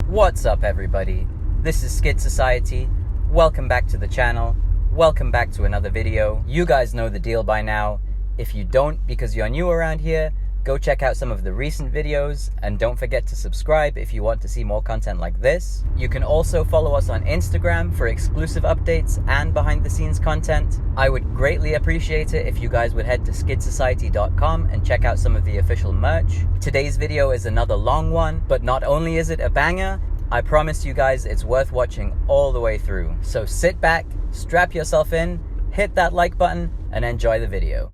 What's up, everybody? This is Skid Society. Welcome back to the channel. Welcome back to another video. You guys know the deal by now. If you don't because you're new around here, go check out some of the recent videos, and don't forget to subscribe if you want to see more content like this. You can also follow us on Instagram for exclusive updates and behind the scenes content. I would greatly appreciate it if you guys would head to skidsociety.com and check out some of the official merch. Today's video is another long one, but not only is it a banger, I promise you guys it's worth watching all the way through. So sit back, strap yourself in, hit that like button, and enjoy the video.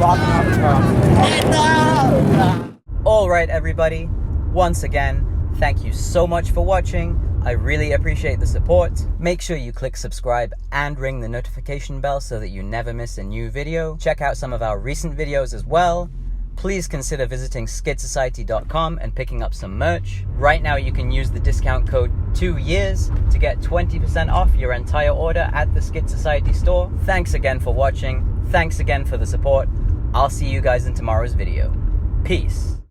dropping out the car. Alright everybody, once again, thank you so much for watching. I really appreciate the support. Make sure you click subscribe and ring the notification bell so that you never miss a new video. Check out some of our recent videos as well. Please consider visiting skidsociety.com and picking up some merch. Right now you can use the discount code 2years to get 20% off your entire order at the Skid Society store. Thanks again for watching. Thanks again for the support. I'll see you guys in tomorrow's video. Peace.